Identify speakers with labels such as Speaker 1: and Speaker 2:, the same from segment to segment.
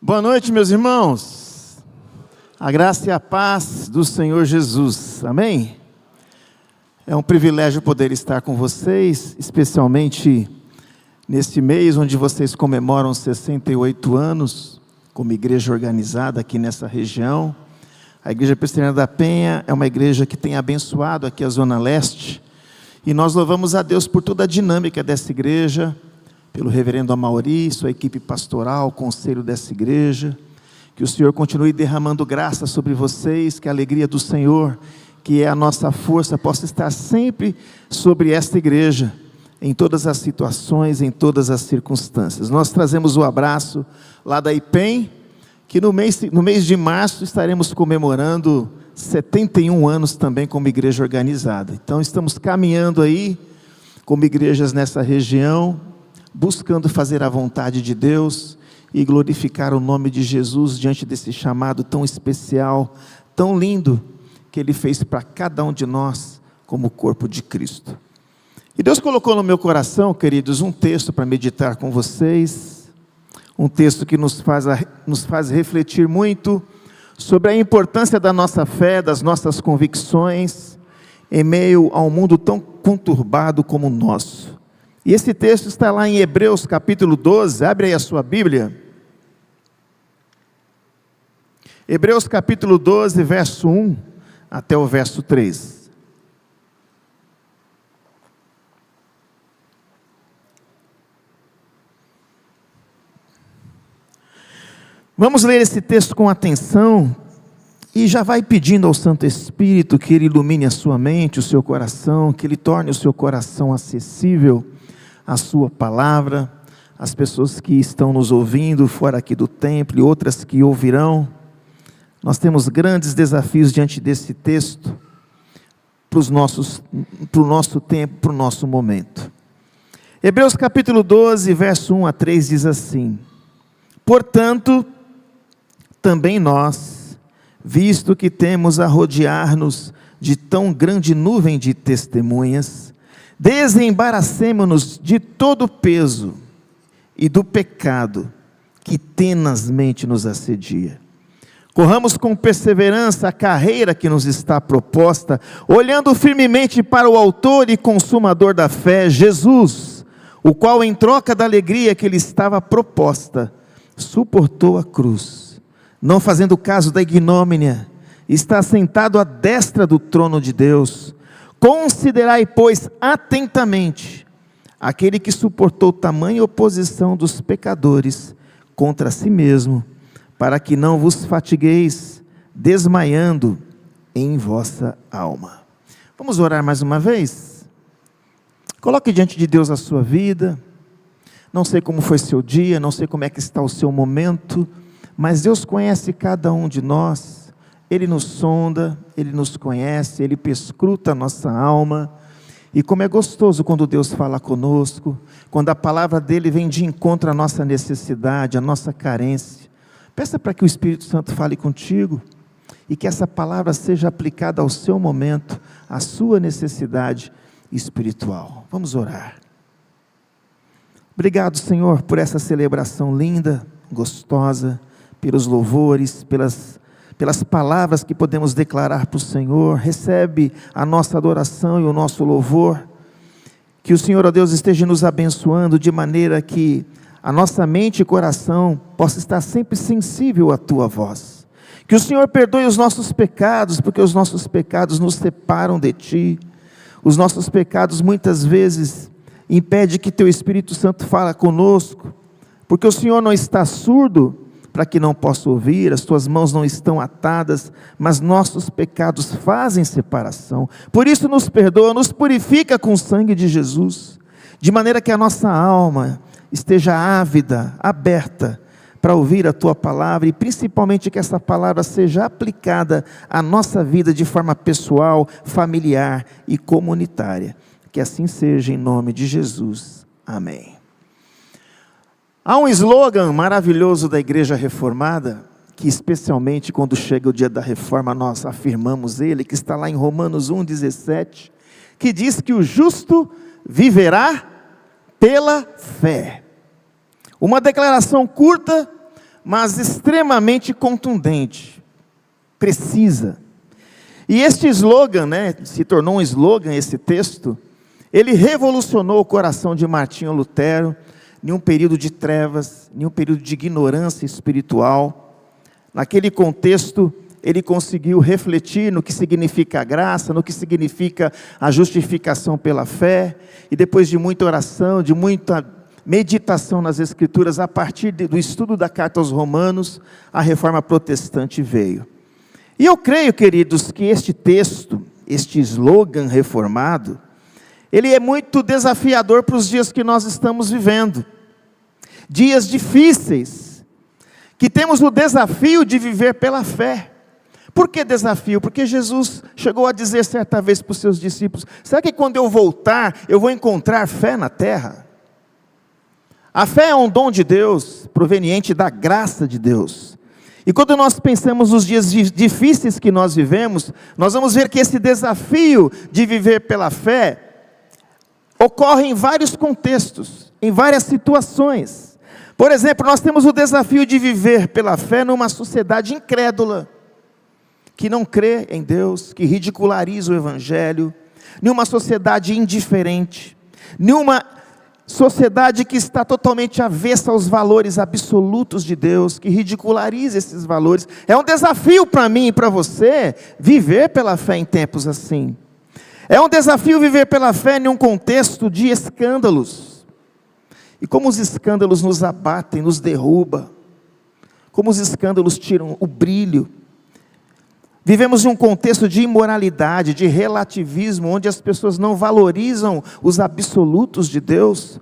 Speaker 1: Boa noite, meus irmãos. A graça e a paz do Senhor Jesus. Amém? É um privilégio poder estar com vocês, especialmente neste mês onde vocês comemoram 68 anos como igreja organizada aqui nessa região. A Igreja Presbiteriana da Penha é uma igreja que tem abençoado aqui a Zona Leste, e nós louvamos a Deus por toda a dinâmica dessa igreja, pelo reverendo Amauri, sua equipe pastoral, conselho dessa igreja. Que o Senhor continue derramando graça sobre vocês, que a alegria do Senhor, que é a nossa força, possa estar sempre sobre esta igreja, em todas as situações, em todas as circunstâncias. Nós trazemos o abraço lá da IPEM, que no mês de março estaremos comemorando 71 anos também como igreja organizada. Então estamos caminhando aí, como igrejas nessa região, buscando fazer a vontade de Deus e glorificar o nome de Jesus diante desse chamado tão especial, tão lindo, que Ele fez para cada um de nós como corpo de Cristo. E Deus colocou no meu coração, queridos, um texto para meditar com vocês, um texto que nos faz refletir muito sobre a importância da nossa fé, das nossas convicções, em meio a um mundo tão conturbado como o nosso. E esse texto está lá em Hebreus capítulo 12, abre aí a sua Bíblia. Hebreus capítulo 12, verso 1 até o verso 3. Vamos ler esse texto com atenção e já vai pedindo ao Santo Espírito que Ele ilumine a sua mente, o seu coração, que Ele torne o seu coração acessível a sua palavra, as pessoas que estão nos ouvindo fora aqui do templo e outras que ouvirão. Nós temos grandes desafios diante desse texto para o nosso tempo, para o nosso momento. Hebreus capítulo 12, verso 1 a 3 diz assim: portanto, também nós, visto que temos a rodear-nos de tão grande nuvem de testemunhas, desembaracemo-nos de todo o peso e do pecado que tenazmente nos assedia. Corramos com perseverança a carreira que nos está proposta, olhando firmemente para o autor e consumador da fé, Jesus, o qual, em troca da alegria que lhe estava proposta, suportou a cruz, não fazendo caso da ignomínia, está sentado à destra do trono de Deus. Considerai, pois, atentamente aquele que suportou tamanha oposição dos pecadores contra si mesmo, para que não vos fatigueis, desmaiando em vossa alma. Vamos orar mais uma vez? Coloque diante de Deus a sua vida. Não sei como foi seu dia, não sei como é que está o seu momento, mas Deus conhece cada um de nós. Ele nos sonda, Ele nos conhece, Ele perscruta a nossa alma. E como é gostoso quando Deus fala conosco, quando a palavra dEle vem de encontro à nossa necessidade, à nossa carência. Peça para que o Espírito Santo fale contigo, e que essa palavra seja aplicada ao seu momento, à sua necessidade espiritual. Vamos orar. Obrigado, Senhor, por essa celebração linda, gostosa, pelos louvores, pelas palavras que podemos declarar para o Senhor. Recebe a nossa adoração e o nosso louvor. Que o Senhor, ó Deus, esteja nos abençoando de maneira que a nossa mente e coração possa estar sempre sensível à Tua voz. Que o Senhor perdoe os nossos pecados, porque os nossos pecados nos separam de Ti. Os nossos pecados muitas vezes impedem que Teu Espírito Santo fale conosco, porque o Senhor não está surdo para que não possa ouvir, as Tuas mãos não estão atadas, mas nossos pecados fazem separação. Por isso nos perdoa, nos purifica com o sangue de Jesus, de maneira que a nossa alma esteja ávida, aberta, para ouvir a Tua palavra, e principalmente que essa palavra seja aplicada à nossa vida de forma pessoal, familiar e comunitária. Que assim seja, em nome de Jesus. Amém. Há um slogan maravilhoso da Igreja Reformada, que especialmente quando chega o dia da reforma nós afirmamos ele, que está lá em Romanos 1,17, que diz que o justo viverá pela fé. Uma declaração curta, mas extremamente contundente, precisa. E este slogan, se tornou um slogan esse texto, ele revolucionou o coração de Martinho Lutero, em um período de trevas, em um período de ignorância espiritual. Naquele contexto, ele conseguiu refletir no que significa a graça, no que significa a justificação pela fé, e depois de muita oração, de muita meditação nas Escrituras, a partir do estudo da carta aos Romanos, a reforma protestante veio. E eu creio, queridos, que este texto, este slogan reformado, ele é muito desafiador para os dias que nós estamos vivendo. Dias difíceis, que temos o desafio de viver pela fé. Por que desafio? Porque Jesus chegou a dizer certa vez para os seus discípulos: será que quando eu voltar, eu vou encontrar fé na terra? A fé é um dom de Deus, proveniente da graça de Deus. E quando nós pensamos nos dias difíceis que nós vivemos, nós vamos ver que esse desafio de viver pela fé ocorre em vários contextos, em várias situações. Por exemplo, nós temos o desafio de viver pela fé numa sociedade incrédula, que não crê em Deus, que ridiculariza o Evangelho, numa sociedade indiferente, numa sociedade que está totalmente avessa aos valores absolutos de Deus, que ridiculariza esses valores. É um desafio para mim e para você viver pela fé em tempos assim. É um desafio viver pela fé em um contexto de escândalos. E como os escândalos nos abatem, nos derrubam, como os escândalos tiram o brilho. Vivemos em um contexto de imoralidade, de relativismo, onde as pessoas não valorizam os absolutos de Deus,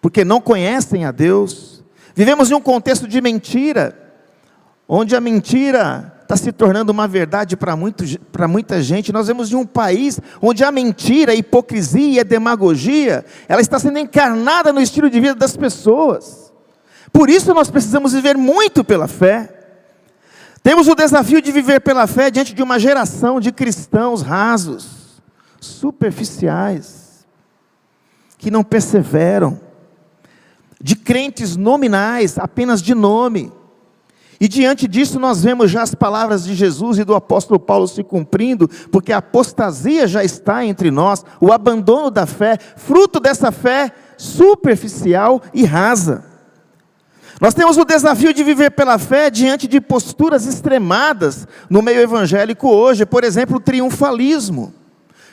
Speaker 1: porque não conhecem a Deus. Vivemos em um contexto de mentira, onde a mentira está se tornando uma verdade para muita gente. Nós vemos em um país onde a mentira, a hipocrisia e a demagogia, ela está sendo encarnada no estilo de vida das pessoas. Por isso nós precisamos viver muito pela fé. Temos o desafio de viver pela fé diante de uma geração de cristãos rasos, superficiais, que não perseveram, de crentes nominais, apenas de nome. E diante disso nós vemos já as palavras de Jesus e do apóstolo Paulo se cumprindo, porque a apostasia já está entre nós, o abandono da fé, fruto dessa fé superficial e rasa. Nós temos o desafio de viver pela fé diante de posturas extremadas no meio evangélico hoje. Por exemplo, o triunfalismo.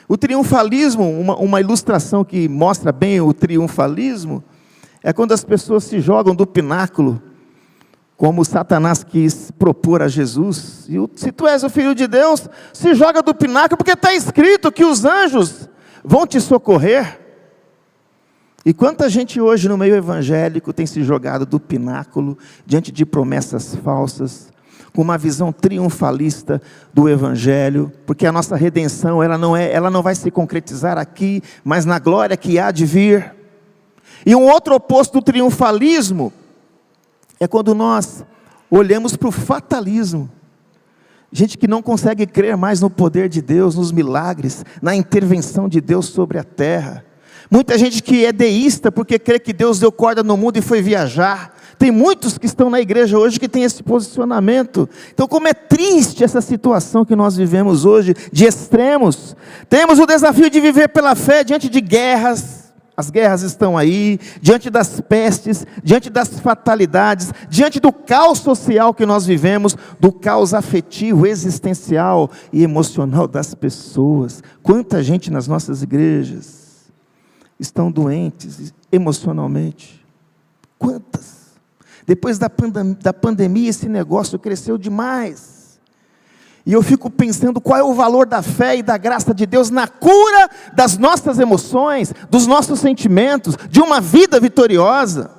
Speaker 1: O triunfalismo, uma ilustração que mostra bem o triunfalismo, é quando as pessoas se jogam do pináculo, como Satanás quis propor a Jesus. E se tu és o Filho de Deus, se joga do pináculo, porque está escrito que os anjos vão te socorrer. E quanta gente hoje no meio evangélico tem se jogado do pináculo, diante de promessas falsas, com uma visão triunfalista do evangelho, porque a nossa redenção, ela não vai se concretizar aqui, mas na glória que há de vir. E um outro oposto do triunfalismo, é quando nós olhamos para o fatalismo. Gente que não consegue crer mais no poder de Deus, nos milagres, na intervenção de Deus sobre a terra. Muita gente que é deísta porque crê que Deus deu corda no mundo e foi viajar. Tem muitos que estão na igreja hoje que têm esse posicionamento. Então, como é triste essa situação que nós vivemos hoje, de extremos. Temos o desafio de viver pela fé diante de guerras. As guerras estão aí, diante das pestes, diante das fatalidades, diante do caos social que nós vivemos, do caos afetivo, existencial e emocional das pessoas. Quanta gente nas nossas igrejas estão doentes emocionalmente. Quantas? Depois da pandemia, esse negócio cresceu demais. E eu fico pensando qual é o valor da fé e da graça de Deus na cura das nossas emoções, dos nossos sentimentos, de uma vida vitoriosa.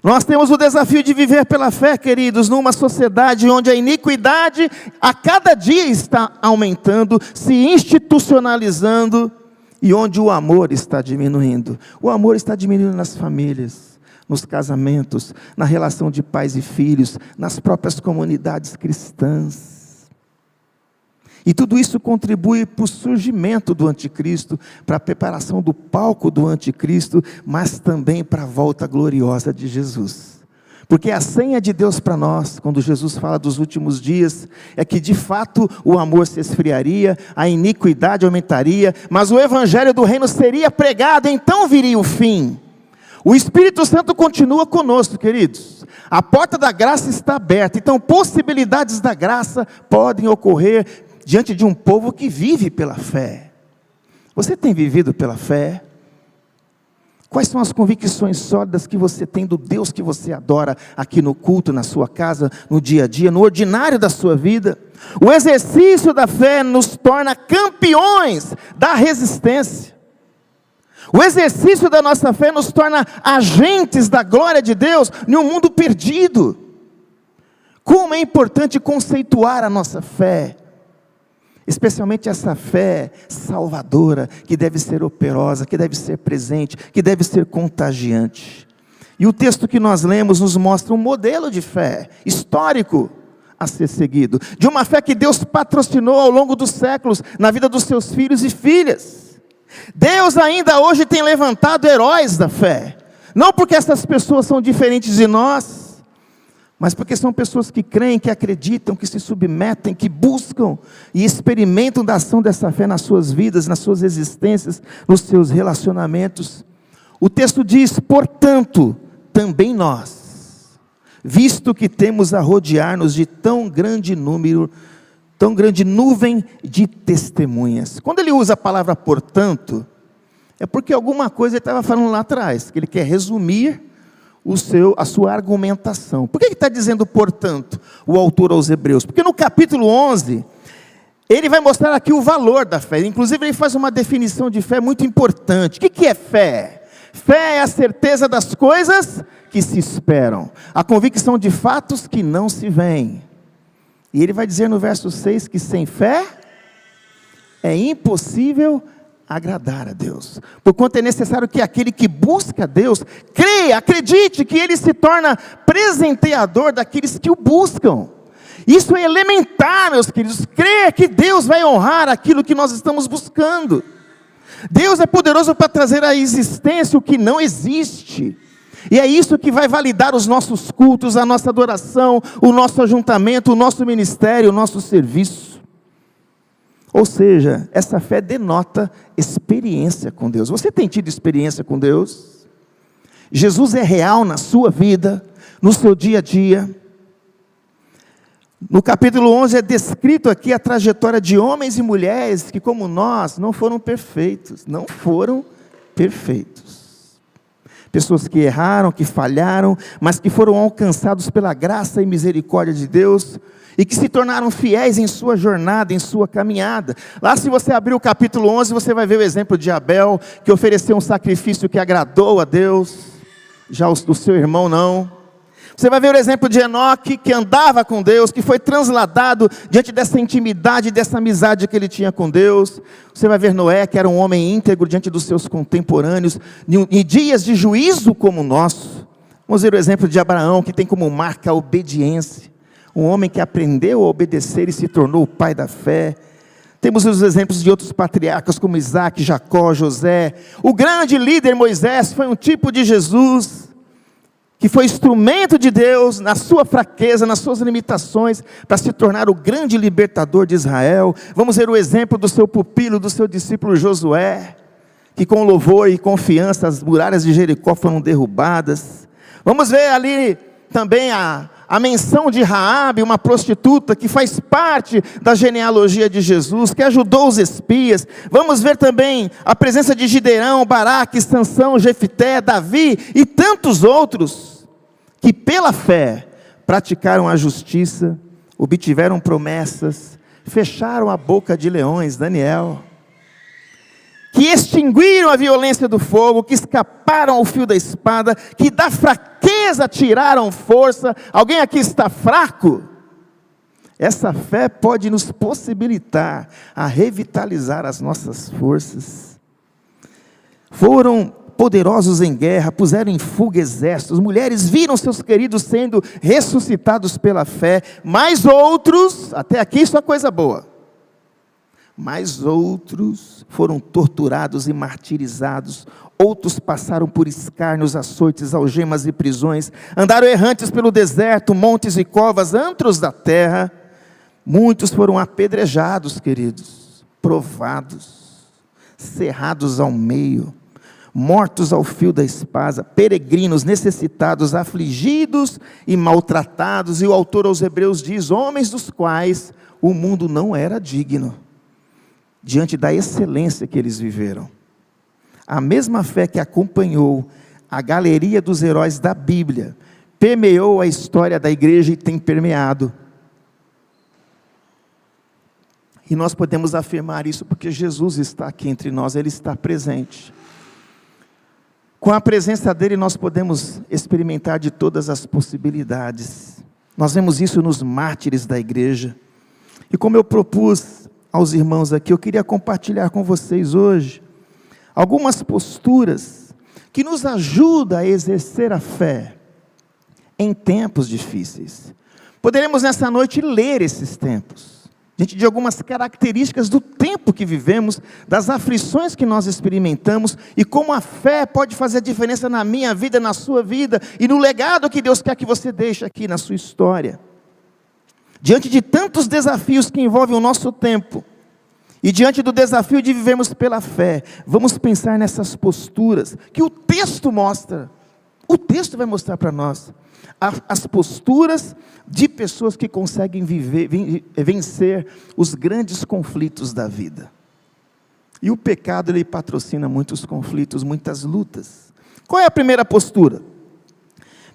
Speaker 1: Nós temos o desafio de viver pela fé, queridos, numa sociedade onde a iniquidade a cada dia está aumentando, se institucionalizando, e onde o amor está diminuindo. O amor está diminuindo nas famílias, nos casamentos, na relação de pais e filhos, nas próprias comunidades cristãs. E tudo isso contribui para o surgimento do anticristo, para a preparação do palco do anticristo, mas também para a volta gloriosa de Jesus. Porque a senha de Deus para nós, quando Jesus fala dos últimos dias, é que de fato o amor se esfriaria, a iniquidade aumentaria, mas o evangelho do reino seria pregado, então viria o fim. O Espírito Santo continua conosco, queridos. A porta da graça está aberta, então possibilidades da graça podem ocorrer diante de um povo que vive pela fé. Você tem vivido pela fé? Quais são as convicções sólidas que você tem do Deus que você adora aqui no culto, na sua casa, no dia a dia, no ordinário da sua vida? O exercício da fé nos torna campeões da resistência. O exercício da nossa fé nos torna agentes da glória de Deus em um mundo perdido. Como é importante conceituar a nossa fé, especialmente essa fé salvadora, que deve ser operosa, que deve ser presente, que deve ser contagiante. E o texto que nós lemos nos mostra um modelo de fé histórico a ser seguido, de uma fé que Deus patrocinou ao longo dos séculos, na vida dos seus filhos e filhas. Deus ainda hoje tem levantado heróis da fé, não porque essas pessoas são diferentes de nós, mas porque são pessoas que creem, que acreditam, que se submetem, que buscam e experimentam da ação dessa fé nas suas vidas, nas suas existências, nos seus relacionamentos. O texto diz: portanto, também nós, visto que temos a rodear-nos de tão grande nuvem de testemunhas. Quando ele usa a palavra portanto, é porque alguma coisa ele estava falando lá atrás, que ele quer resumir a sua argumentação. Por que ele está dizendo portanto, o autor aos Hebreus? Porque no capítulo 11, ele vai mostrar aqui o valor da fé. Inclusive ele faz uma definição de fé muito importante. O que é fé? Fé é a certeza das coisas que se esperam, a convicção de fatos que não se veem. E ele vai dizer no verso 6 que sem fé é impossível agradar a Deus, porquanto é necessário que aquele que busca Deus, creia, acredite que Ele se torna presenteador daqueles que o buscam. Isso é elementar, meus queridos, crer que Deus vai honrar aquilo que nós estamos buscando. Deus é poderoso para trazer à existência o que não existe, e é isso que vai validar os nossos cultos, a nossa adoração, o nosso ajuntamento, o nosso ministério, o nosso serviço. Ou seja, essa fé denota experiência com Deus. Você tem tido experiência com Deus? Jesus é real na sua vida, no seu dia a dia. No capítulo 11 é descrito aqui a trajetória de homens e mulheres que, como nós, não foram perfeitos. Não foram perfeitos. Pessoas que erraram, que falharam, mas que foram alcançados pela graça e misericórdia de Deus, e que se tornaram fiéis em sua jornada, em sua caminhada. Lá, se você abrir o capítulo 11, você vai ver o exemplo de Abel, que ofereceu um sacrifício que agradou a Deus, já o do seu irmão não. Você vai ver o exemplo de Enoque, que andava com Deus, que foi transladado diante dessa intimidade, dessa amizade que ele tinha com Deus. Você vai ver Noé, que era um homem íntegro diante dos seus contemporâneos, em dias de juízo como o nosso. Vamos ver o exemplo de Abraão, que tem como marca a obediência. Um homem que aprendeu a obedecer e se tornou o pai da fé. Temos os exemplos de outros patriarcas como Isaac, Jacó, José. O grande líder Moisés foi um tipo de Jesus, que foi instrumento de Deus na sua fraqueza, nas suas limitações, para se tornar o grande libertador de Israel. Vamos ver o exemplo do seu pupilo, do seu discípulo Josué, que com louvor e confiança as muralhas de Jericó foram derrubadas. Vamos ver ali também a menção de Raabe, uma prostituta que faz parte da genealogia de Jesus, que ajudou os espias. Vamos ver também a presença de Gideão, Baraque, Sansão, Jefté, Davi e tantos outros, que pela fé praticaram a justiça, obtiveram promessas, fecharam a boca de leões, Daniel, que extinguiram a violência do fogo, que escaparam ao fio da espada, que da fraqueza tiraram força. Alguém aqui está fraco? Essa fé pode nos possibilitar a revitalizar as nossas forças. Foram poderosos em guerra, puseram em fuga exércitos, mulheres viram seus queridos sendo ressuscitados pela fé, mas outros, até aqui isso é coisa boa, Mas outros foram torturados e martirizados, outros passaram por escárnios, açoites, algemas e prisões, andaram errantes pelo deserto, montes e covas, antros da terra. Muitos foram apedrejados, queridos, provados, cerrados ao meio, mortos ao fio da espada, peregrinos, necessitados, afligidos e maltratados. E o autor aos Hebreus diz: homens dos quais o mundo não era digno, diante da excelência que eles viveram. A mesma fé que acompanhou a galeria dos heróis da Bíblia, permeou a história da igreja e tem permeado. E nós podemos afirmar isso porque Jesus está aqui entre nós, Ele está presente. Com a presença dEle nós podemos experimentar de todas as possibilidades. Nós vemos isso nos mártires da igreja. E como eu propus aos irmãos aqui, eu queria compartilhar com vocês hoje algumas posturas que nos ajudam a exercer a fé em tempos difíceis. Poderemos nessa noite ler esses tempos, diante de algumas características do tempo que vivemos, das aflições que nós experimentamos, e como a fé pode fazer a diferença na minha vida, na sua vida, e no legado que Deus quer que você deixe aqui na sua história. Diante de tantos desafios que envolvem o nosso tempo, e diante do desafio de vivermos pela fé, vamos pensar nessas posturas, que o texto mostra, o texto vai mostrar para nós, as posturas de pessoas que conseguem vencer os grandes conflitos da vida. E o pecado, ele patrocina muitos conflitos, muitas lutas. Qual é a primeira postura?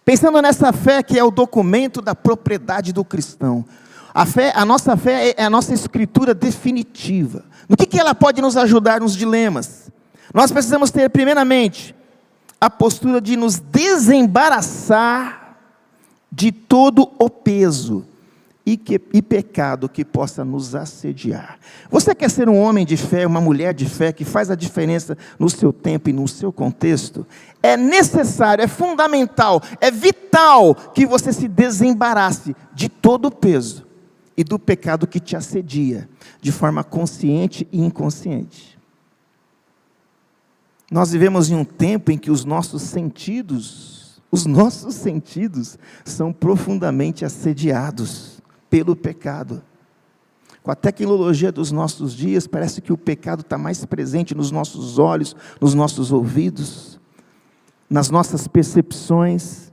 Speaker 1: Pensando nessa fé que é o documento da propriedade do cristão. A nossa fé é a nossa escritura definitiva. No que ela pode nos ajudar nos dilemas? Nós precisamos ter, primeiramente, a postura de nos desembaraçar de todo o peso e pecado que possa nos assediar. Você quer ser um homem de fé, uma mulher de fé, que faz a diferença no seu tempo e no seu contexto? É necessário, é fundamental, é vital que você se desembarace de todo o peso e do pecado que te assedia, de forma consciente e inconsciente. Nós vivemos em um tempo em que os nossos sentidos são profundamente assediados pelo pecado. Com a tecnologia dos nossos dias, parece que o pecado está mais presente nos nossos olhos, nos nossos ouvidos, nas nossas percepções.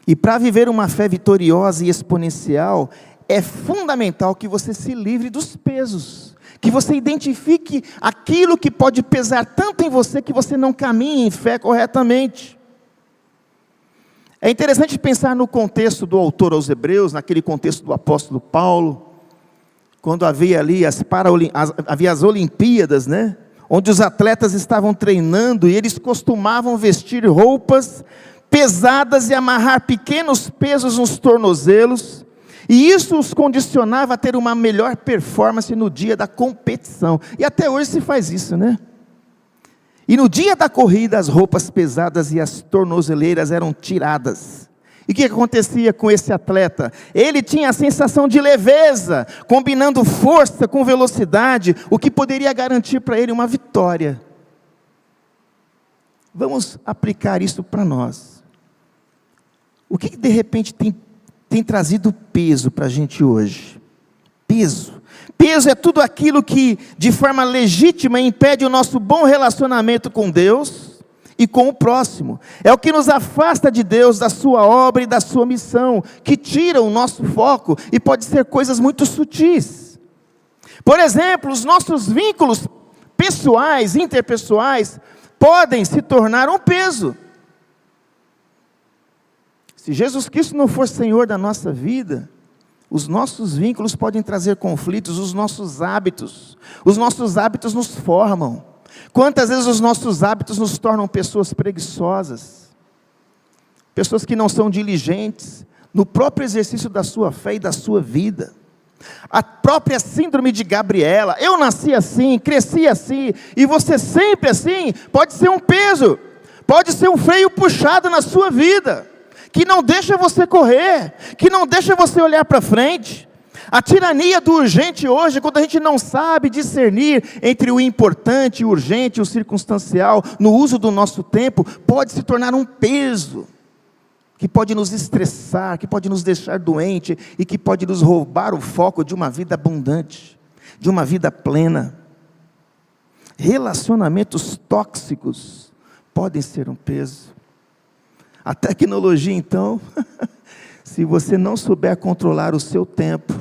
Speaker 1: E para viver uma fé vitoriosa e exponencial, é fundamental que você se livre dos pesos, que você identifique aquilo que pode pesar tanto em você, que você não caminhe em fé corretamente. É interessante pensar no contexto do autor aos Hebreus, naquele contexto do apóstolo Paulo, quando havia ali havia as Olimpíadas, né? Onde os atletas estavam treinando e eles costumavam vestir roupas pesadas e amarrar pequenos pesos nos tornozelos, e isso os condicionava a ter uma melhor performance no dia da competição. E até hoje se faz isso, né? E no dia da corrida, as roupas pesadas e as tornozeleiras eram tiradas. E o que acontecia com esse atleta? Ele tinha a sensação de leveza, combinando força com velocidade, o que poderia garantir para ele uma vitória. Vamos aplicar isso para nós. O que de repente tem trazido peso para a gente hoje? Peso. Peso é tudo aquilo que, de forma legítima, impede o nosso bom relacionamento com Deus e com o próximo. É o que nos afasta de Deus, da sua obra e da sua missão, que tira o nosso foco, e pode ser coisas muito sutis. Por exemplo, os nossos vínculos pessoais, interpessoais, podem se tornar um peso. Se Jesus Cristo não for Senhor da nossa vida, os nossos vínculos podem trazer conflitos, os nossos hábitos nos formam. Quantas vezes os nossos hábitos nos tornam pessoas preguiçosas, pessoas que não são diligentes no próprio exercício da sua fé e da sua vida. A própria síndrome de Gabriela, eu nasci assim, cresci assim, e você sempre assim, pode ser um peso, pode ser um freio puxado na sua vida, que não deixa você correr, que não deixa você olhar para frente. A tirania do urgente hoje, quando a gente não sabe discernir entre o importante, o urgente e o circunstancial, no uso do nosso tempo, pode se tornar um peso, que pode nos estressar, que pode nos deixar doente, e que pode nos roubar o foco de uma vida abundante, de uma vida plena. Relacionamentos tóxicos podem ser um peso. A tecnologia, então, se você não souber controlar o seu tempo,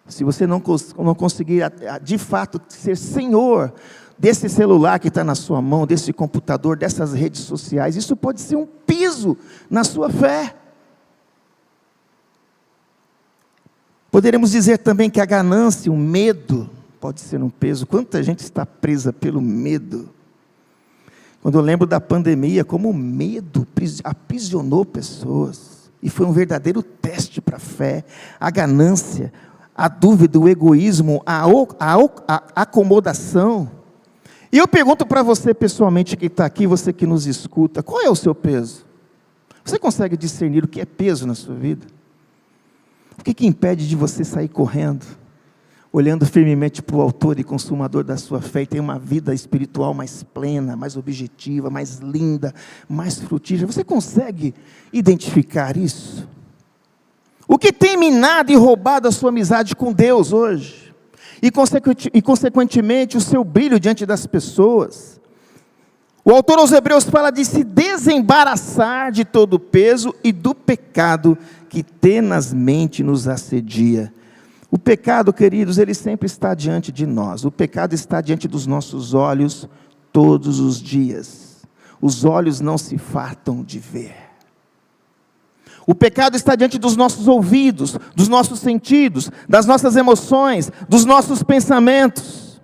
Speaker 1: se você não conseguir, de fato, ser senhor desse celular que está na sua mão, desse computador, dessas redes sociais, isso pode ser um peso na sua fé. Poderemos dizer também que a ganância, o medo, pode ser um peso. Quanta gente está presa pelo medo. Quando eu lembro da pandemia, como o medo aprisionou pessoas, e foi um verdadeiro teste para a fé, a ganância, a dúvida, o egoísmo, a acomodação. E eu pergunto para você pessoalmente que está aqui, você que nos escuta, qual é o seu peso? Você consegue discernir o que é peso na sua vida? O que impede de você sair correndo, olhando firmemente para o autor e consumador da sua fé, e ter uma vida espiritual mais plena, mais objetiva, mais linda, mais frutífera? Você consegue identificar isso? O que tem minado e roubado a sua amizade com Deus hoje? E consequentemente o seu brilho diante das pessoas? O autor aos Hebreus fala de se desembaraçar de todo o peso e do pecado que tenazmente nos assedia. O pecado, queridos, ele sempre está diante de nós. O pecado está diante dos nossos olhos todos os dias. Os olhos não se fartam de ver. O pecado está diante dos nossos ouvidos, dos nossos sentidos, das nossas emoções, dos nossos pensamentos.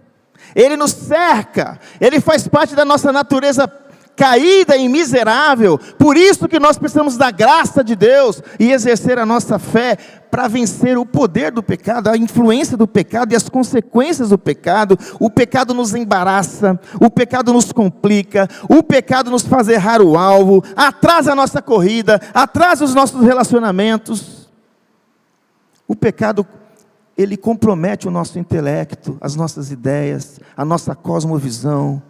Speaker 1: Ele nos cerca, ele faz parte da nossa natureza caída e miserável. Por isso que nós precisamos da graça de Deus e exercer a nossa fé para vencer o poder do pecado, a influência do pecado e as consequências do pecado. O pecado nos embaraça, o pecado nos complica, o pecado nos faz errar o alvo, atrasa a nossa corrida, atrasa os nossos relacionamentos. O pecado, ele compromete o nosso intelecto, as nossas ideias, a nossa cosmovisão.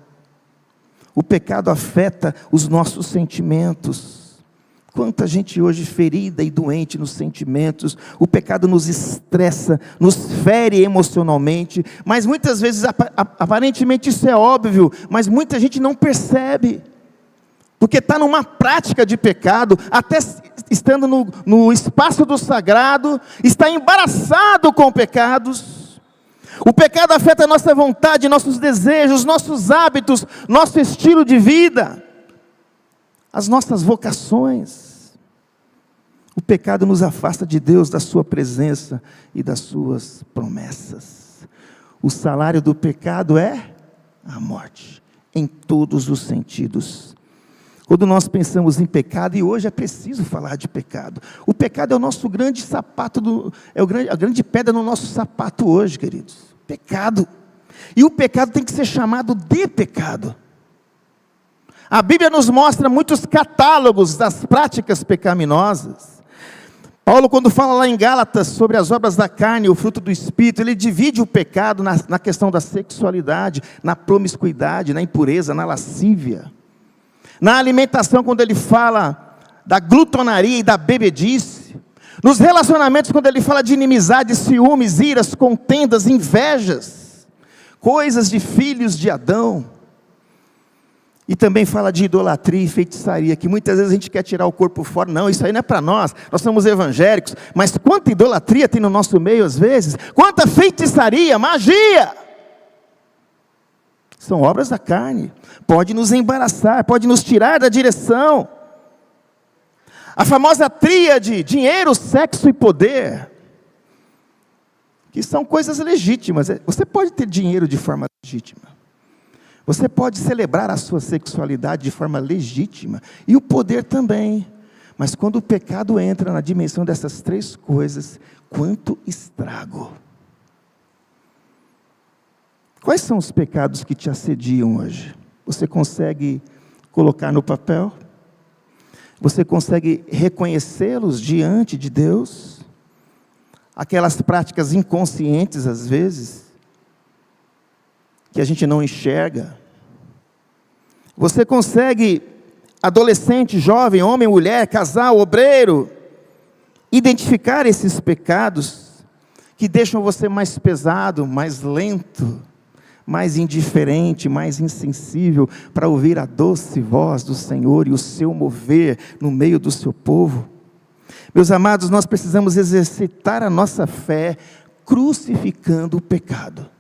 Speaker 1: O pecado afeta os nossos sentimentos. Quanta gente hoje ferida e doente nos sentimentos. O pecado nos estressa, nos fere emocionalmente. Mas muitas vezes, aparentemente isso é óbvio, mas muita gente não percebe. Porque está numa prática de pecado, até estando no espaço do sagrado, está embaraçado com pecados. O pecado afeta a nossa vontade, nossos desejos, nossos hábitos, nosso estilo de vida, as nossas vocações. O pecado nos afasta de Deus, da sua presença e das suas promessas. O salário do pecado é a morte, em todos os sentidos. Quando nós pensamos em pecado, e hoje é preciso falar de pecado, o pecado é o nosso grande sapato, a grande pedra no nosso sapato hoje, queridos. Pecado. E o pecado tem que ser chamado de pecado. A Bíblia nos mostra muitos catálogos das práticas pecaminosas. Paulo, quando fala lá em Gálatas sobre as obras da carne e o fruto do Espírito, ele divide o pecado na questão da sexualidade, na promiscuidade, na impureza, na lascívia. Na alimentação, quando ele fala da glutonaria e da bebedice. Nos relacionamentos, quando ele fala de inimizade, ciúmes, iras, contendas, invejas, coisas de filhos de Adão. E também fala de idolatria e feitiçaria, que muitas vezes a gente quer tirar o corpo fora. Não, isso aí não é para nós somos evangélicos. Mas quanta idolatria tem no nosso meio às vezes, quanta feitiçaria, magia. São obras da carne, pode nos embaraçar, pode nos tirar da direção. A famosa tríade, dinheiro, sexo e poder, que são coisas legítimas. Você pode ter dinheiro de forma legítima, você pode celebrar a sua sexualidade de forma legítima, e o poder também. Mas quando o pecado entra na dimensão dessas três coisas, quanto estrago. Quais são os pecados que te assediam hoje? Você consegue colocar no papel? Você consegue reconhecê-los diante de Deus? aquelas práticas inconscientes às vezes, que a gente não enxerga. Você consegue, adolescente, jovem, homem, mulher, casal, obreiro, identificar esses pecados que deixam você mais pesado, mais lento, mais indiferente, mais insensível para ouvir a doce voz do Senhor e o seu mover no meio do seu povo? Meus amados, nós precisamos exercitar a nossa fé crucificando o pecado,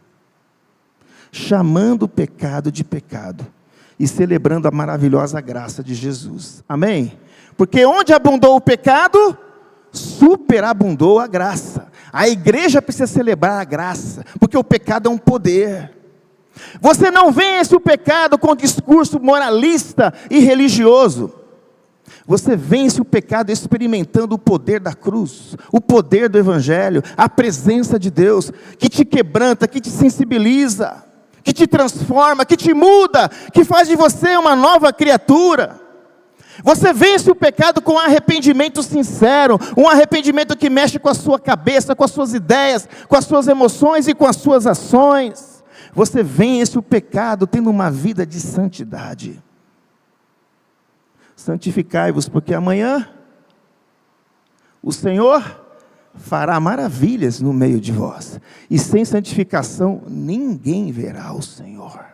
Speaker 1: chamando o pecado de pecado e celebrando a maravilhosa graça de Jesus. Amém? Porque onde abundou o pecado, superabundou a graça. A igreja precisa celebrar a graça, porque o pecado é um poder. Você não vence o pecado com discurso moralista e religioso. Você vence o pecado experimentando o poder da cruz, o poder do Evangelho, a presença de Deus, que te quebranta, que te sensibiliza, que te transforma, que te muda, que faz de você uma nova criatura. Você vence o pecado com arrependimento sincero, um arrependimento que mexe com a sua cabeça, com as suas ideias, com as suas emoções e com as suas ações. Você vence o pecado tendo uma vida de santidade. Santificai-vos, porque amanhã o Senhor fará maravilhas no meio de vós, e sem santificação ninguém verá o Senhor.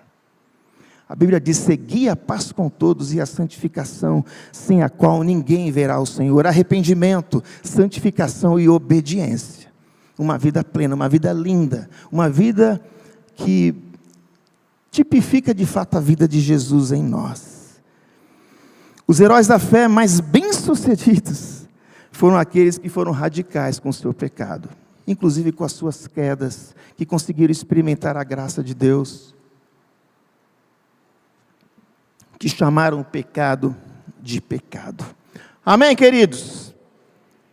Speaker 1: A Bíblia diz: segui a paz com todos e a santificação, sem a qual ninguém verá o Senhor. Arrependimento, santificação e obediência. Uma vida plena, uma vida linda, uma vida que tipifica de fato a vida de Jesus em nós. Os heróis da fé mais bem-sucedidos foram aqueles que foram radicais com o seu pecado, inclusive com as suas quedas, que conseguiram experimentar a graça de Deus, que chamaram o pecado de pecado. Amém, queridos?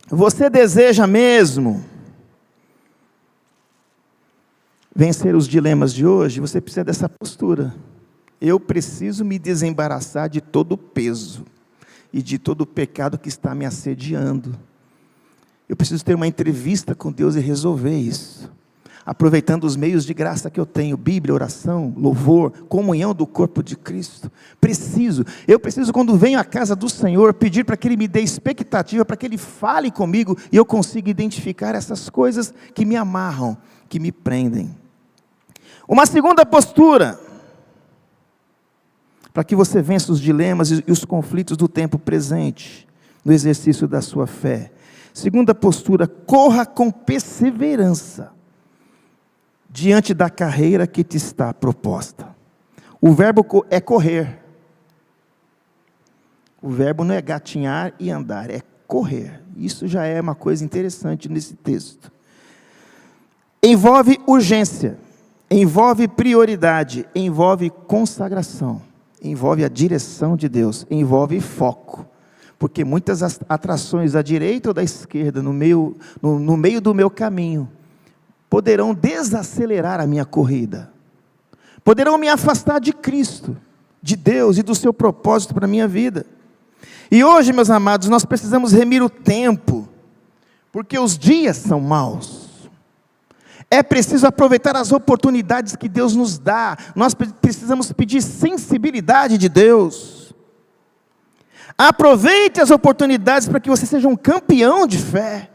Speaker 1: Você deseja mesmo vencer os dilemas de hoje? Você precisa dessa postura. Eu preciso me desembaraçar de todo o peso e de todo o pecado que está me assediando. Eu preciso ter uma entrevista com Deus e resolver isso, aproveitando os meios de graça que eu tenho: Bíblia, oração, louvor, comunhão do corpo de Cristo. Eu preciso, quando venho à casa do Senhor, pedir para que Ele me dê expectativa, para que Ele fale comigo, e eu consiga identificar essas coisas que me amarram, que me prendem. Uma segunda postura, para que você vença os dilemas e os conflitos do tempo presente, no exercício da sua fé. Segunda postura: corra com perseverança diante da carreira que te está proposta. O verbo é correr. O verbo não é gatinhar e andar, é correr. Isso já é uma coisa interessante nesse texto. Envolve urgência, envolve prioridade, envolve consagração, envolve a direção de Deus, envolve foco. Porque muitas atrações da direita ou da esquerda, no meio do meu caminho, poderão desacelerar a minha corrida, poderão me afastar de Cristo, de Deus e do seu propósito para a minha vida. E hoje, meus amados, nós precisamos remir o tempo, porque os dias são maus. É preciso aproveitar as oportunidades que Deus nos dá. Nós precisamos pedir sensibilidade de Deus. Aproveite as oportunidades para que você seja um campeão de fé,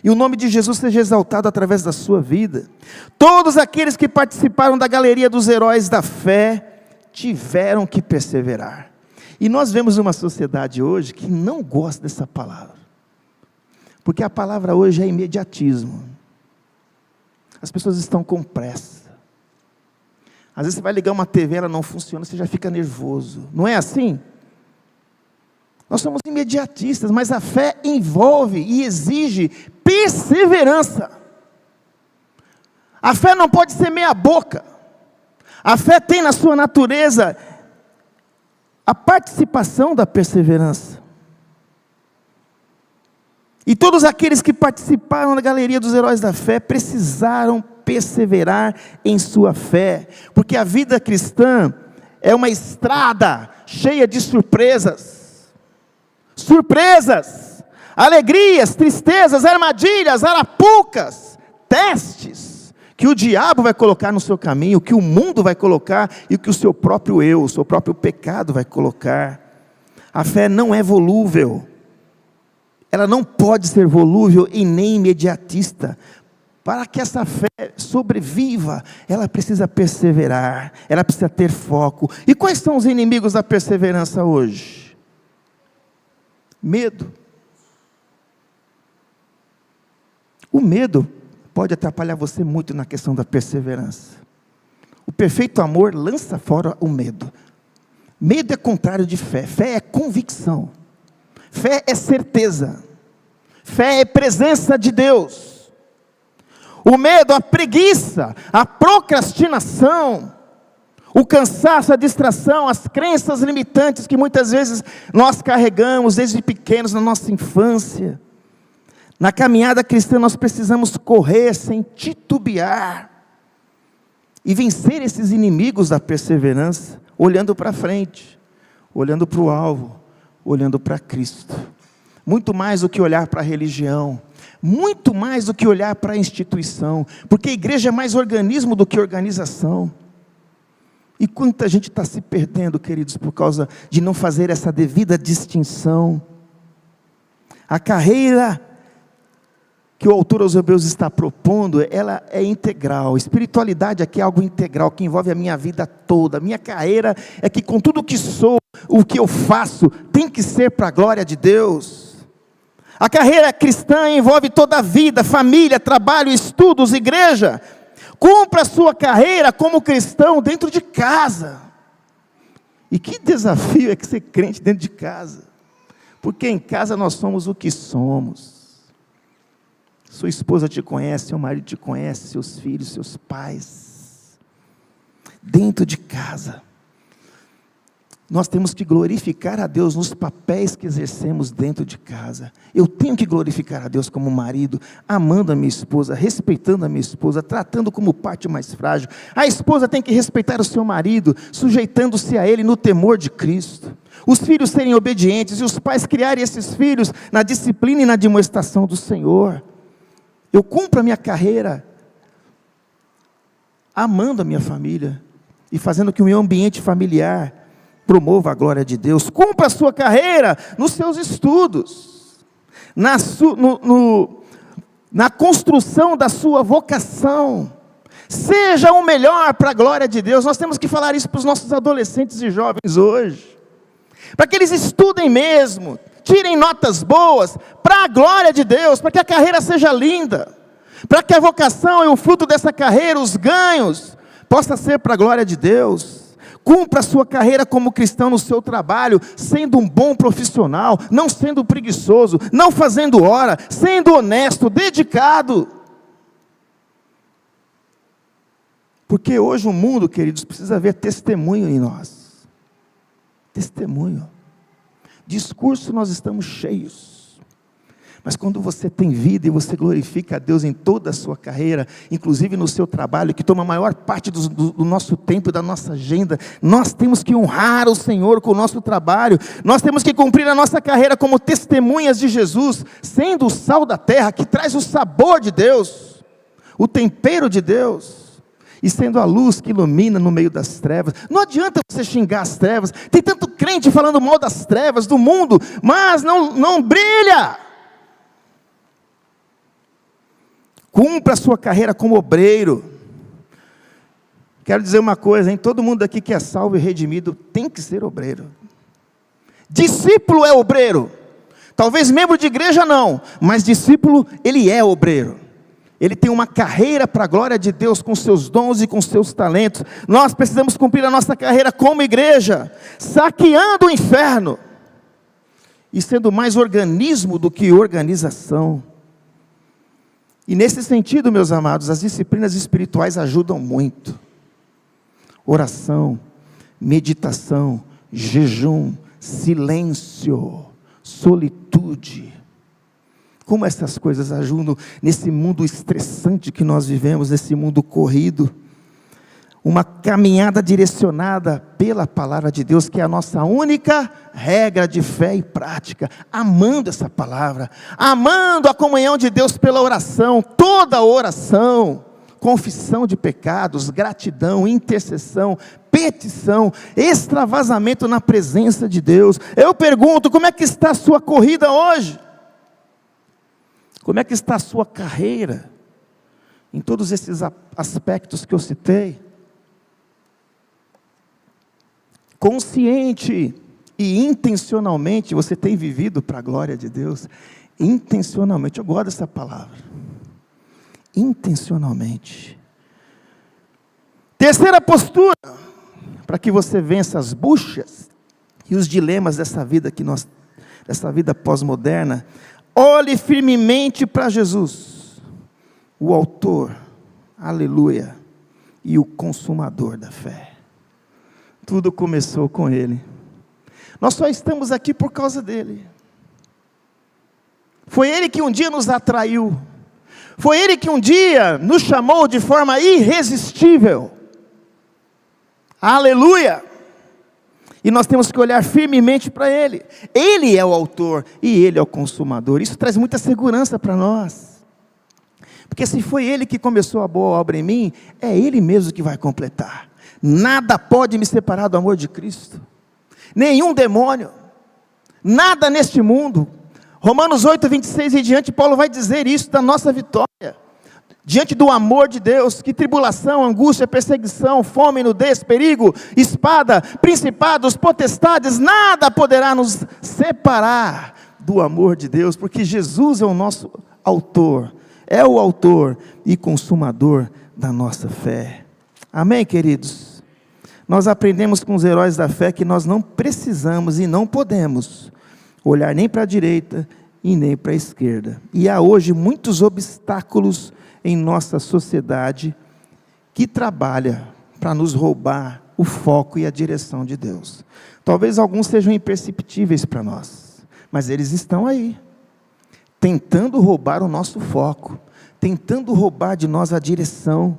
Speaker 1: e o nome de Jesus seja exaltado através da sua vida. Todos aqueles que participaram da galeria dos heróis da fé tiveram que perseverar. E nós vemos uma sociedade hoje que não gosta dessa palavra, porque a palavra hoje é imediatismo. As pessoas estão com pressa. Às vezes você vai ligar uma TV, ela não funciona, você já fica nervoso. Não é assim? Nós somos imediatistas, mas a fé envolve e exige perseverança. A fé não pode ser meia boca. A fé tem na sua natureza a participação da perseverança. E todos aqueles que participaram da galeria dos heróis da fé precisaram perseverar em sua fé, porque a vida cristã é uma estrada cheia de surpresas. Surpresas! alegrias, tristezas, armadilhas, arapucas, testes, que o diabo vai colocar no seu caminho, que o mundo vai colocar, e que o seu próprio eu, o seu próprio pecado vai colocar. A fé não é volúvel, ela não pode ser volúvel e nem imediatista. Para que essa fé sobreviva, ela precisa perseverar, ela precisa ter foco. E quais são os inimigos da perseverança hoje? Medo. O medo pode atrapalhar você muito na questão da perseverança. O perfeito amor lança fora o medo. Medo é contrário de fé. Fé é convicção. Fé é certeza. Fé é presença de Deus. O medo, a preguiça, a procrastinação, o cansaço, a distração, as crenças limitantes que muitas vezes nós carregamos desde pequenos na nossa infância. Na caminhada cristã nós precisamos correr sem titubear e vencer esses inimigos da perseverança, olhando para frente, olhando para o alvo, olhando para Cristo. Muito mais do que olhar para a religião, muito mais do que olhar para a instituição, porque a igreja é mais organismo do que organização. E quanta gente está se perdendo, queridos, por causa de não fazer essa devida distinção. A carreira que o autor aos Hebreus está propondo, ela é integral. Espiritualidade aqui é algo integral, que envolve a minha vida toda. A minha carreira é que com tudo o que sou, o que eu faço, tem que ser para a glória de Deus. A carreira cristã envolve toda a vida, família, trabalho, estudos, igreja. Cumpra a sua carreira como cristão dentro de casa. E que desafio é que ser crente dentro de casa. Porque em casa nós somos o que somos. Sua esposa te conhece, seu marido te conhece, seus filhos, seus pais. Dentro de casa. Nós temos que glorificar a Deus nos papéis que exercemos dentro de casa. Eu tenho que glorificar a Deus como marido, amando a minha esposa, respeitando a minha esposa, tratando como parte mais frágil. A esposa tem que respeitar o seu marido, sujeitando-se a ele no temor de Cristo. Os filhos serem obedientes e os pais criarem esses filhos na disciplina e na admoestação do Senhor. Eu cumpro a minha carreira amando a minha família e fazendo que o meu ambiente familiar promova a glória de Deus. Cumpra a sua carreira nos seus estudos, na construção da sua vocação. Seja o melhor para a glória de Deus. Nós temos que falar isso para os nossos adolescentes e jovens hoje, para que eles estudem mesmo, tirem notas boas, para a glória de Deus, para que a carreira seja linda, para que a vocação e o fruto dessa carreira, os ganhos, possa ser para a glória de Deus. Cumpra a sua carreira como cristão no seu trabalho, sendo um bom profissional, não sendo preguiçoso, não fazendo hora, sendo honesto, dedicado. Porque hoje o mundo, queridos, precisa ver testemunho em nós. Testemunho. Discurso nós estamos cheios. Mas quando você tem vida e você glorifica a Deus em toda a sua carreira, inclusive no seu trabalho, que toma a maior parte do nosso tempo e da nossa agenda, nós temos que honrar o Senhor com o nosso trabalho, nós temos que cumprir a nossa carreira como testemunhas de Jesus, sendo o sal da terra, que traz o sabor de Deus, o tempero de Deus, e sendo a luz que ilumina no meio das trevas. Não adianta você xingar as trevas, tem tanto crente falando mal das trevas, do mundo, mas não brilha. Cumpra a sua carreira como obreiro. Quero dizer uma coisa, hein? Todo mundo aqui que é salvo e redimido tem que ser obreiro. Discípulo é obreiro. Talvez membro de igreja não, mas discípulo, ele é obreiro. Ele tem uma carreira para a glória de Deus, com seus dons e com seus talentos. Nós precisamos cumprir a nossa carreira como igreja, saqueando o inferno, e sendo mais organismo do que organização. E nesse sentido, meus amados, as disciplinas espirituais ajudam muito. Oração, meditação, jejum, silêncio, solitude. Como essas coisas ajudam nesse mundo estressante que nós vivemos, nesse mundo corrido. uma caminhada direcionada pela palavra de Deus, que é a nossa única regra de fé e prática, amando essa palavra, amando a comunhão de Deus pela oração, toda oração, confissão de pecados, gratidão, intercessão, petição, extravasamento na presença de Deus. Eu pergunto, como é que está a sua corrida hoje? Como é que está a sua carreira? Em todos esses aspectos que eu citei? Consciente e intencionalmente você tem vivido para a glória de Deus? Intencionalmente, eu gosto dessa palavra. Intencionalmente. Terceira postura, para que você vença as buchas e os dilemas dessa vida dessa vida pós-moderna. Olhe firmemente para Jesus, o autor, aleluia, e o consumador da fé. Tudo começou com Ele. Nós só estamos aqui por causa dEle. Foi Ele que um dia nos atraiu. Foi Ele que um dia nos chamou de forma irresistível. Aleluia! E nós temos que olhar firmemente para Ele. Ele é o autor e Ele é o consumador. Isso traz muita segurança para nós. Porque se foi Ele que começou a boa obra em mim, é Ele mesmo que vai completar. Nada pode me separar do amor de Cristo. Nenhum demônio. Nada neste mundo. Romanos 8, 26 e diante, Paulo vai dizer isso da nossa vitória. Diante do amor de Deus, que tribulação, angústia, perseguição, fome, nudez, perigo, espada, principados, potestades, nada poderá nos separar do amor de Deus, porque Jesus é o nosso autor, é o autor e consumador da nossa fé. Amém, queridos? Nós aprendemos com os heróis da fé que nós não precisamos e não podemos olhar nem para a direita e nem para a esquerda. E há hoje muitos obstáculos em nossa sociedade que trabalha para nos roubar o foco e a direção de Deus. Talvez alguns sejam imperceptíveis para nós, mas eles estão aí, tentando roubar o nosso foco, tentando roubar de nós a direção.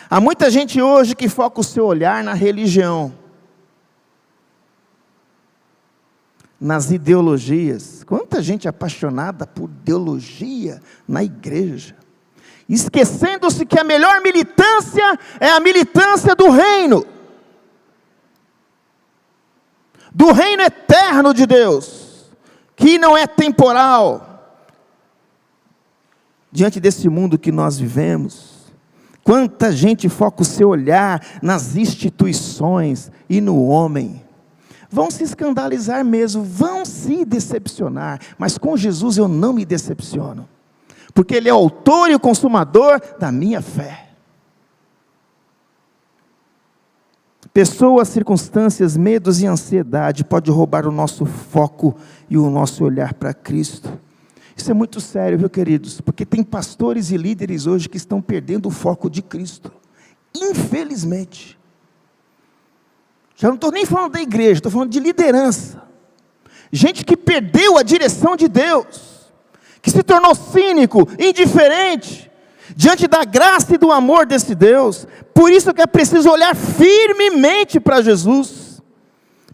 Speaker 1: Há muita gente hoje que foca o seu olhar na religião, nas ideologias. Quanta gente apaixonada por ideologia na igreja, esquecendo-se que a melhor militância é a militância do reino eterno de Deus, que não é temporal. Diante desse mundo que nós vivemos, quanta gente foca o seu olhar nas instituições e no homem. Vão se escandalizar mesmo, vão se decepcionar, mas com Jesus eu não me decepciono, porque Ele é o autor e o consumador da minha fé. Pessoas, circunstâncias, medos e ansiedade podem roubar o nosso foco e o nosso olhar para Cristo. Isso é muito sério, viu, queridos? Porque tem pastores e líderes hoje que estão perdendo o foco de Cristo, infelizmente. Já não estou nem falando da igreja, estou falando de liderança. Gente que perdeu a direção de Deus, que se tornou cínico, indiferente, diante da graça e do amor desse Deus. Por isso que é preciso olhar firmemente para Jesus.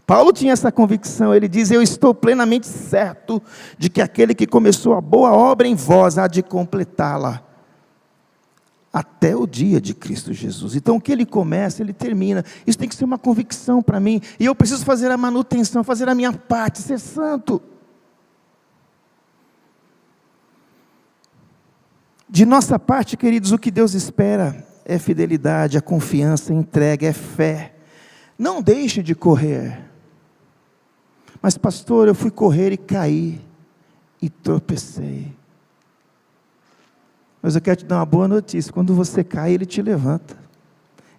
Speaker 1: Paulo tinha essa convicção, ele diz: eu estou plenamente certo de que aquele que começou a boa obra em vós há de completá-la até o dia de Cristo Jesus. Então o que Ele começa, Ele termina. Isso tem que ser uma convicção para mim, e eu preciso fazer a manutenção, fazer a minha parte, ser santo. De nossa parte, queridos, o que Deus espera é fidelidade, é confiança, é entrega, é fé. Não deixe de correr. Mas pastor, eu fui correr e caí, e tropecei. Mas eu quero te dar uma boa notícia: quando você cai, Ele te levanta,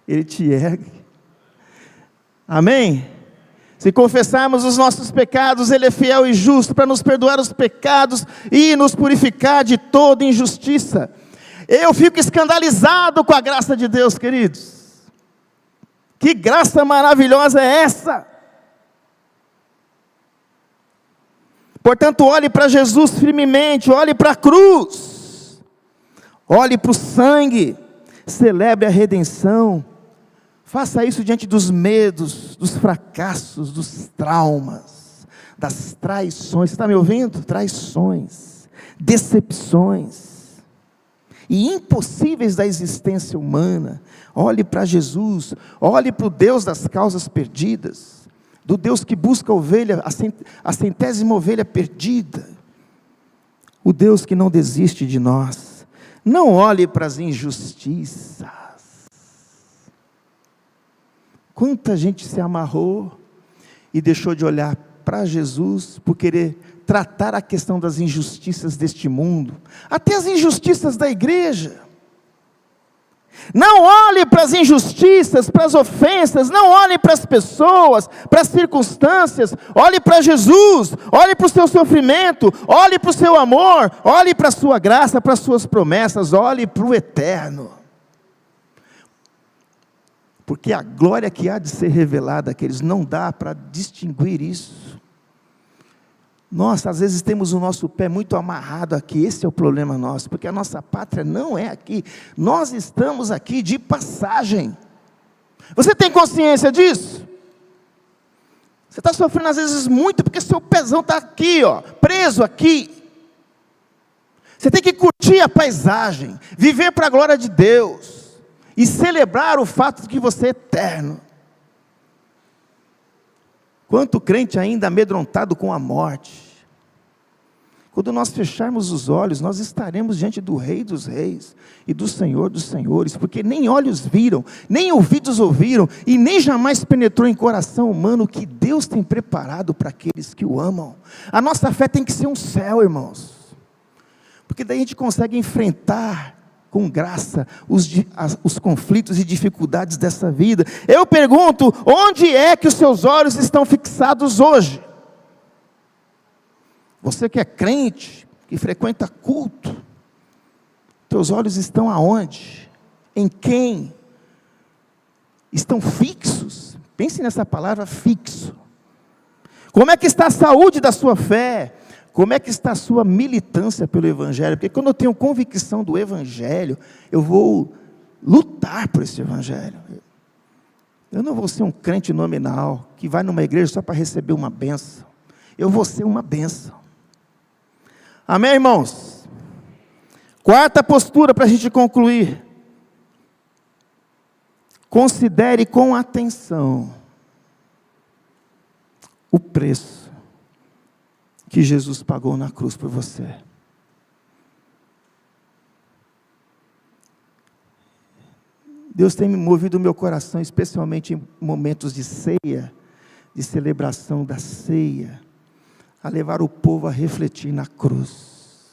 Speaker 1: Ele te ergue. Amém? Se confessarmos os nossos pecados, Ele é fiel e justo para nos perdoar os pecados e nos purificar de toda injustiça. Eu fico escandalizado com a graça de Deus, queridos. Que graça maravilhosa é essa? Portanto, olhe para Jesus firmemente, olhe para a cruz, olhe para o sangue, celebre a redenção, Faça isso diante dos medos, dos fracassos, dos traumas, das traições. Você está me ouvindo? Traições, decepções e impossíveis da existência humana. Olhe para Jesus, olhe para o Deus das causas perdidas, do Deus que busca a ovelha, a centésima ovelha perdida, o Deus que não desiste de nós. Não olhe para as injustiças. Quanta gente se amarrou e deixou de olhar para Jesus por querer tratar a questão das injustiças deste mundo, até as injustiças da igreja. Não olhe para as injustiças, para as ofensas, não olhe para as pessoas, para as circunstâncias, olhe para Jesus, olhe para o seu sofrimento, olhe para o seu amor, olhe para a sua graça, para as suas promessas, olhe para o eterno. Porque a glória que há de ser revelada àqueles, não dá para distinguir isso. Nós, às vezes, temos o nosso pé muito amarrado aqui, esse é o problema nosso, porque a nossa pátria não é aqui, nós estamos aqui de passagem. Você tem consciência disso? Você está sofrendo às vezes muito, porque seu pezão está aqui, ó, preso aqui. Você tem que curtir a paisagem, viver para a glória de Deus, e celebrar o fato de que você é eterno. Quanto crente ainda amedrontado com a morte. Quando nós fecharmos os olhos, nós estaremos diante do Rei dos Reis e do Senhor dos Senhores, porque nem olhos viram, nem ouvidos ouviram, e nem jamais penetrou em coração humano o que Deus tem preparado para aqueles que o amam. A nossa fé tem que ser um céu, irmãos, porque daí a gente consegue enfrentar com graça os conflitos e dificuldades dessa vida. Eu pergunto, onde é que os seus olhos estão fixados hoje? Você que é crente, que frequenta culto, teus olhos estão aonde? Em quem? Estão fixos? Pense nessa palavra, fixo. Como é que está a saúde da sua fé? Como é que está a sua militância pelo Evangelho? Porque quando eu tenho convicção do Evangelho, eu vou lutar por esse Evangelho. Eu não vou ser um crente nominal, que vai numa igreja só para receber uma bênção. Eu vou ser uma bênção. Amém, irmãos? Quarta postura para a gente concluir. Considere com atenção o preço que Jesus pagou na cruz por você. Deus tem me movido o meu coração, especialmente em momentos de ceia, de celebração da ceia, a levar o povo a refletir na cruz,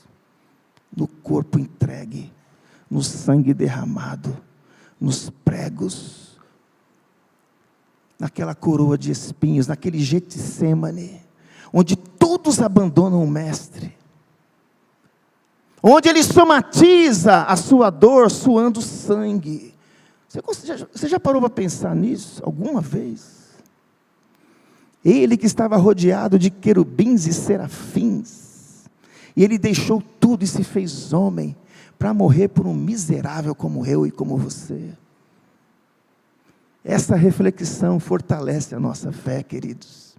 Speaker 1: no corpo entregue, no sangue derramado, nos pregos, naquela coroa de espinhos, naquele Getsêmani, onde todos abandonam o Mestre, onde Ele somatiza a sua dor suando sangue. Você já parou para pensar nisso alguma vez? Ele que estava rodeado de querubins e serafins, e Ele deixou tudo e se fez homem, para morrer por um miserável como eu e como você. Essa reflexão fortalece a nossa fé, queridos.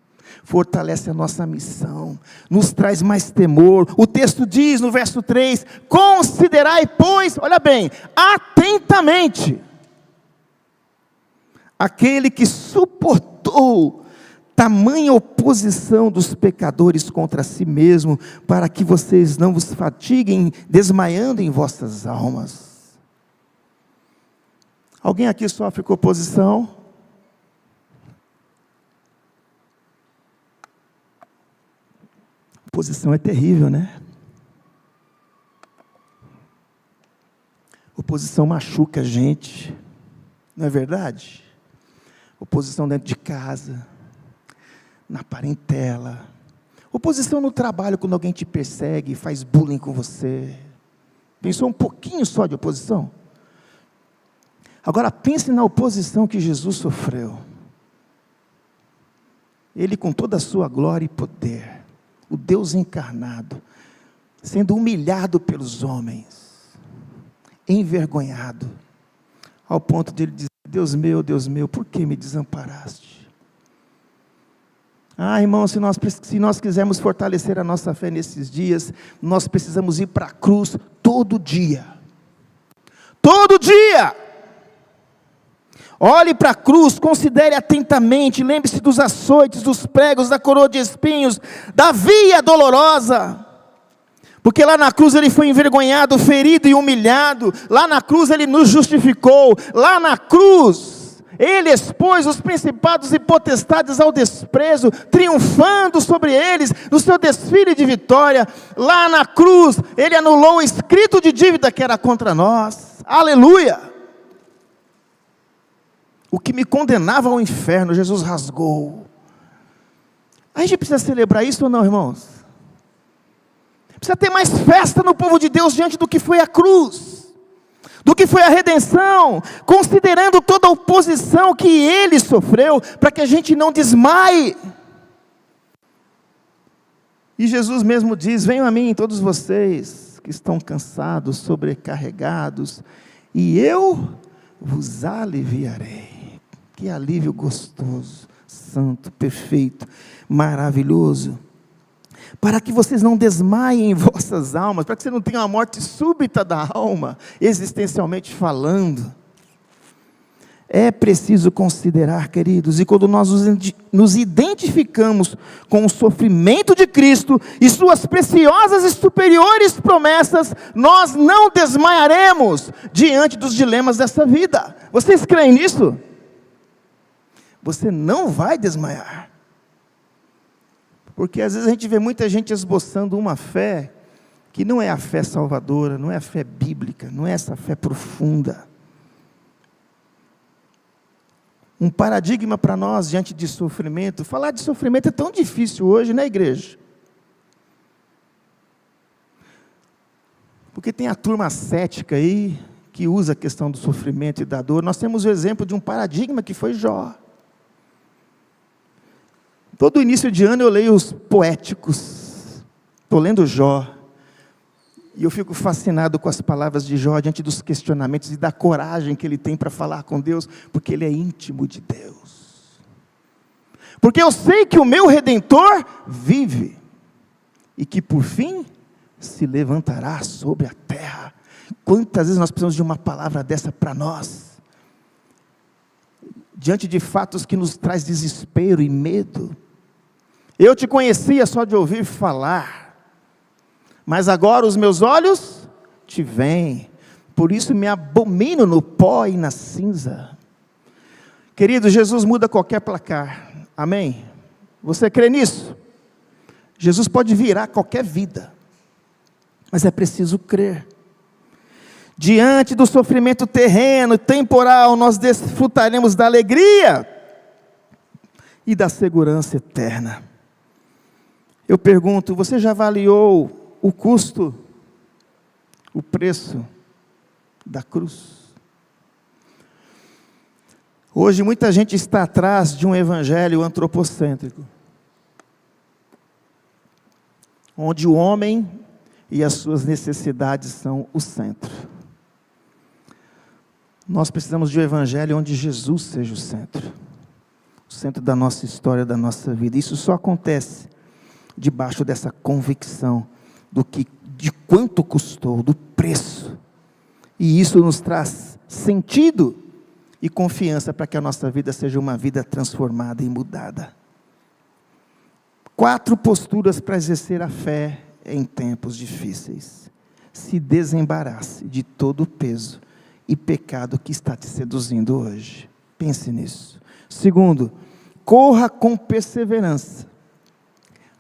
Speaker 1: Fortalece a nossa missão, nos traz mais temor. O texto diz no verso 3, considerai, pois, olha bem, atentamente, aquele que suportou tamanha oposição dos pecadores contra si mesmo, para que vocês não vos fatiguem, desmaiando em vossas almas. Alguém aqui sofre com oposição? Oposição é terrível, né? Oposição machuca a gente, não é verdade? Oposição dentro de casa, na parentela, oposição no trabalho, quando alguém te persegue, faz bullying com você. Pensou um pouquinho só de oposição? Agora pense na oposição que Jesus sofreu. Ele com toda a sua glória e poder, o Deus encarnado, sendo humilhado pelos homens, envergonhado, ao ponto de ele dizer: Deus meu, por que me desamparaste? Irmão, se nós quisermos fortalecer a nossa fé nesses dias, nós precisamos ir para a cruz todo dia. Todo dia! Olhe para a cruz, considere atentamente, lembre-se dos açoites, dos pregos, da coroa de espinhos, da via dolorosa. Porque lá na cruz ele foi envergonhado, ferido e humilhado. Lá na cruz ele nos justificou. Lá na cruz ele expôs os principados e potestades ao desprezo, triunfando sobre eles no seu desfile de vitória. Lá na cruz ele anulou o escrito de dívida que era contra nós. Aleluia! O que me condenava ao inferno, Jesus rasgou. A gente precisa celebrar isso ou não, irmãos? Precisa ter mais festa no povo de Deus diante do que foi a cruz, do que foi a redenção, considerando toda a oposição que Ele sofreu, para que a gente não desmaie. E Jesus mesmo diz: venham a mim todos vocês que estão cansados, sobrecarregados, e eu vos aliviarei. Que alívio gostoso, santo, perfeito, maravilhoso. Para que vocês não desmaiem em vossas almas, para que você não tenha uma morte súbita da alma, existencialmente falando. É preciso considerar, queridos, e quando nós nos identificamos com o sofrimento de Cristo e suas preciosas e superiores promessas, nós não desmaiaremos diante dos dilemas dessa vida. Vocês creem nisso? Você não vai desmaiar. Porque às vezes a gente vê muita gente esboçando uma fé que não é a fé salvadora, não é a fé bíblica, não é essa fé profunda. Um paradigma para nós diante de sofrimento. Falar de sofrimento é tão difícil hoje, né, igreja? Porque tem a turma cética aí, que usa a questão do sofrimento e da dor. Nós temos o exemplo de um paradigma que foi Jó. Todo início de ano eu leio os poéticos, estou lendo Jó, e eu fico fascinado com as palavras de Jó, diante dos questionamentos e da coragem que ele tem para falar com Deus, porque ele é íntimo de Deus. Porque eu sei que o meu Redentor vive, e que por fim se levantará sobre a terra. Quantas vezes nós precisamos de uma palavra dessa para nós? Diante de fatos que nos traz desespero e medo. Eu te conhecia só de ouvir falar, mas agora os meus olhos te veem, por isso me abomino no pó e na cinza. Querido, Jesus muda qualquer placar, amém? Você crê nisso? Jesus pode virar qualquer vida, mas é preciso crer. Diante do sofrimento terreno, temporal, nós desfrutaremos da alegria e da segurança eterna. Eu pergunto, você já avaliou o custo, o preço da cruz? Hoje muita gente está atrás de um evangelho antropocêntrico, onde o homem e as suas necessidades são o centro. Nós precisamos de um evangelho onde Jesus seja o centro da nossa história, da nossa vida. Isso só acontece debaixo dessa convicção de quanto custou, do preço. E isso nos traz sentido e confiança para que a nossa vida seja uma vida transformada e mudada. 4 posturas para exercer a fé em tempos difíceis. Se desembarace de todo o peso e pecado que está te seduzindo hoje. Pense nisso. 2, corra com perseverança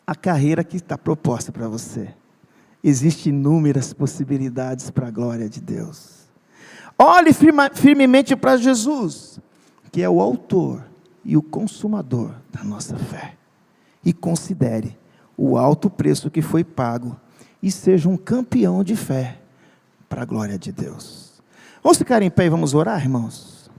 Speaker 1: a carreira que está proposta para você. Existem inúmeras possibilidades para a glória de Deus. Olhe firmemente para Jesus, que é o autor e o consumador da nossa fé. E considere o alto preço que foi pago e seja um campeão de fé para a glória de Deus. Vamos ficar em pé e vamos orar, irmãos?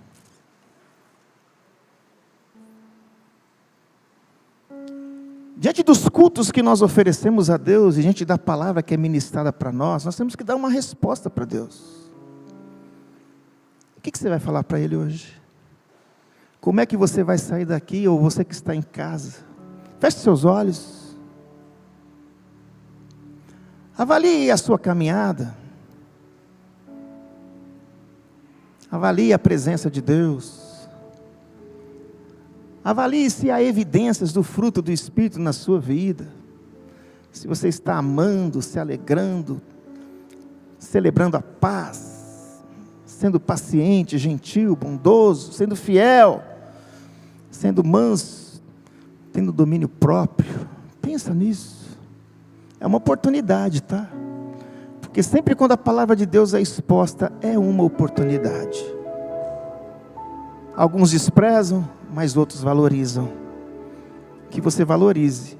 Speaker 1: Diante dos cultos que nós oferecemos a Deus, e diante da palavra que é ministrada para nós temos que dar uma resposta para Deus. O que você vai falar para Ele hoje? Como é que você vai sair daqui, ou você que está em casa? Feche seus olhos. Avalie a sua caminhada. Avalie a presença de Deus. Avalie se há evidências do fruto do Espírito na sua vida. Se você está amando, se alegrando, celebrando a paz, sendo paciente, gentil, bondoso, sendo fiel, sendo manso, tendo domínio próprio. Pensa nisso. É uma oportunidade, tá? Porque sempre quando a palavra de Deus é exposta, é uma oportunidade. Alguns desprezam, mas outros valorizam. Que você valorize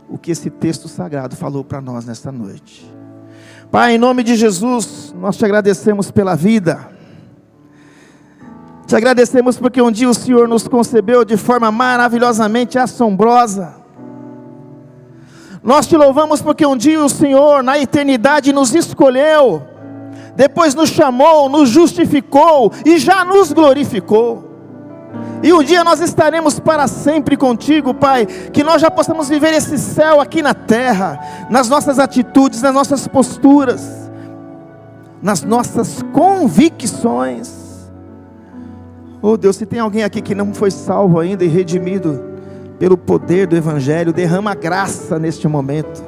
Speaker 1: o que esse texto sagrado falou para nós nesta noite. Pai, em nome de Jesus, nós te agradecemos pela vida. Te agradecemos porque um dia o Senhor nos concebeu de forma maravilhosamente assombrosa. Nós te louvamos porque um dia o Senhor, na eternidade, nos escolheu, depois nos chamou, nos justificou e já nos glorificou. E um dia nós estaremos para sempre contigo, Pai, que nós já possamos viver esse céu aqui na terra, nas nossas atitudes, nas nossas posturas, nas nossas convicções. Oh Deus, se tem alguém aqui que não foi salvo ainda e redimido pelo poder do Evangelho, derrama graça neste momento,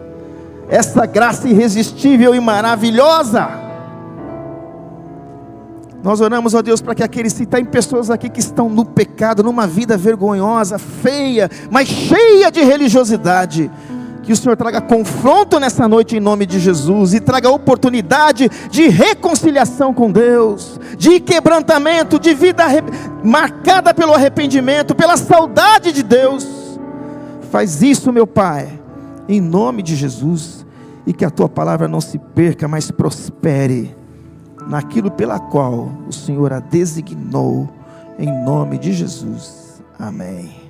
Speaker 1: essa graça irresistível e maravilhosa. Nós oramos, ó Deus, para que aqueles, se tem pessoas aqui que estão no pecado, numa vida vergonhosa, feia, mas cheia de religiosidade, que o Senhor traga confronto nessa noite em nome de Jesus, e traga oportunidade de reconciliação com Deus, de quebrantamento, de vida marcada pelo arrependimento, pela saudade de Deus. Faz isso, meu Pai, em nome de Jesus, e que a Tua palavra não se perca, mas prospere naquilo pela qual o Senhor a designou, em nome de Jesus. Amém.